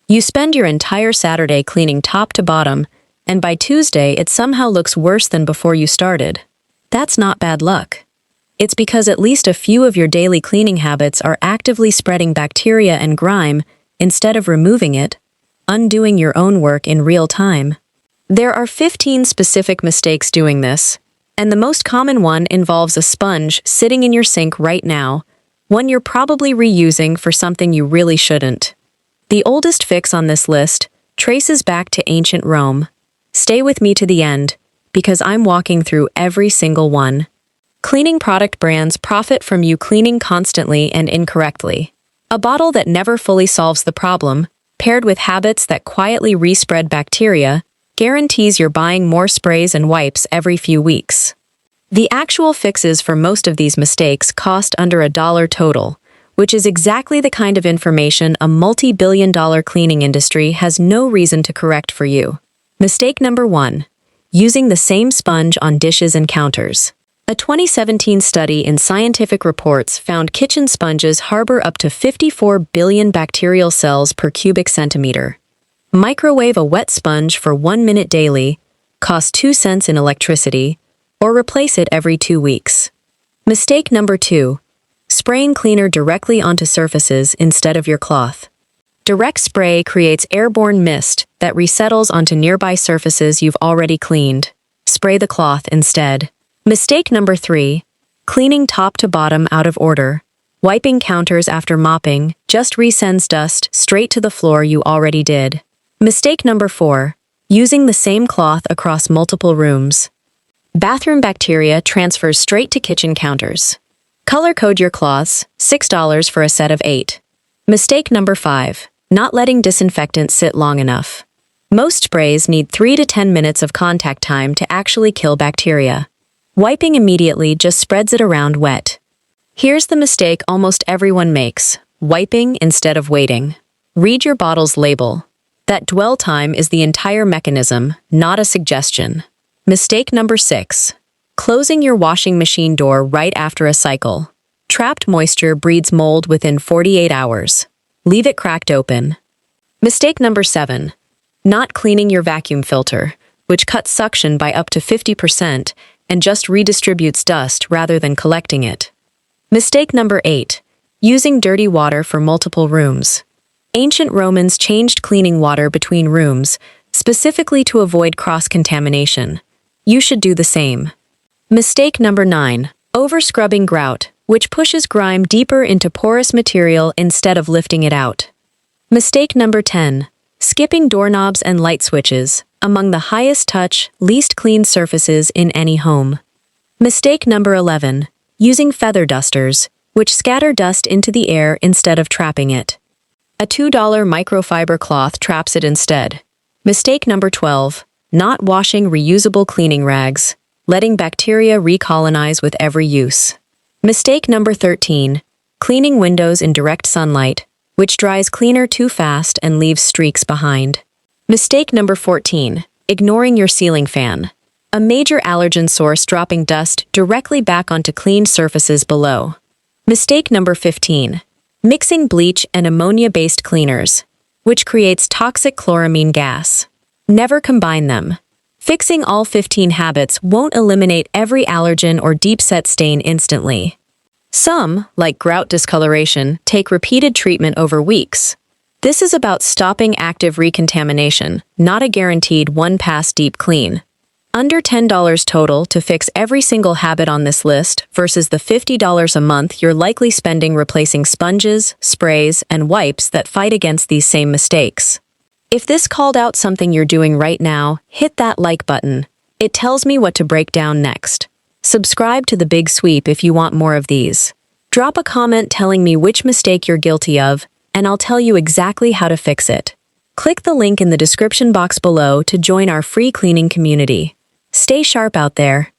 You spend your entire Saturday cleaning top to bottom, and by Tuesday it somehow looks worse than before you started. That's not bad luck. It's because at least a few of your daily cleaning habits are actively spreading bacteria and grime instead of removing it, undoing your own work in real time. There are 15 specific mistakes doing this, and the most common one involves a sponge sitting in your sink right now, one you're probably reusing for something you really shouldn't. The oldest fix on this list traces back to ancient Rome. Stay with me to the end, because I'm walking through every single one. Cleaning product brands profit from you cleaning constantly and incorrectly. A bottle that never fully solves the problem, paired with habits that quietly respread bacteria, guarantees you're buying more sprays and wipes every few weeks. The actual fixes for most of these mistakes cost under $1 total, which is exactly the kind of information a multi-billion-dollar cleaning industry has no reason to correct for you. Mistake number 1. Using the same sponge on dishes and counters. A 2017 study in Scientific Reports found kitchen sponges harbor up to 54 billion bacterial cells per cubic centimeter. Microwave a wet sponge for 1 minute daily, cost 2 cents in electricity, or replace it every 2 weeks. Mistake number 2. Spraying cleaner directly onto surfaces instead of your cloth. Direct spray creates airborne mist that resettles onto nearby surfaces you've already cleaned. Spray the cloth instead. Mistake number 3. Cleaning top to bottom out of order. Wiping counters after mopping just resends dust straight to the floor you already did. Mistake number 4. Using the same cloth across multiple rooms. Bathroom bacteria transfers straight to kitchen counters. Color code your cloths, $6 for a set of 8. Mistake number 5. Not letting disinfectant sit long enough. Most sprays need 3 to 10 minutes of contact time to actually kill bacteria. Wiping immediately just spreads it around wet. Here's the mistake almost everyone makes: wiping instead of waiting. Read your bottle's label. That dwell time is the entire mechanism, not a suggestion. Mistake number 6. Closing your washing machine door right after a cycle. Trapped moisture breeds mold within 48 hours. Leave it cracked open. Mistake number 7. Not cleaning your vacuum filter, which cuts suction by up to 50% and just redistributes dust rather than collecting it. Mistake number 8. Using dirty water for multiple rooms. Ancient Romans changed cleaning water between rooms, specifically to avoid cross-contamination. You should do the same. Mistake number 9. Over-scrubbing grout, which pushes grime deeper into porous material instead of lifting it out. Mistake number 10. Skipping doorknobs and light switches, among the highest touch, least clean surfaces in any home. Mistake number 11. Using feather dusters, which scatter dust into the air instead of trapping it. A $2 microfiber cloth traps it instead. Mistake number 12. Not washing reusable cleaning rags, letting bacteria recolonize with every use. Mistake number 13. Cleaning windows in direct sunlight, which dries cleaner too fast and leaves streaks behind. Mistake number 14. Ignoring your ceiling fan. A major allergen source dropping dust directly back onto cleaned surfaces below. Mistake number 15. Mixing bleach and ammonia-based cleaners, which creates toxic chloramine gas. Never combine them. Fixing all 15 habits won't eliminate every allergen or deep-set stain instantly. Some, like grout discoloration, take repeated treatment over weeks. This is about stopping active recontamination, not a guaranteed one-pass deep clean. Under $10 total to fix every single habit on this list versus the $50 a month you're likely spending replacing sponges, sprays, and wipes that fight against these same mistakes. If this called out something you're doing right now, hit that like button. It tells me what to break down next. Subscribe to The Big Sweep if you want more of these. Drop a comment telling me which mistake you're guilty of, and I'll tell you exactly how to fix it. Click the link in the description box below to join our free cleaning community. Stay sharp out there.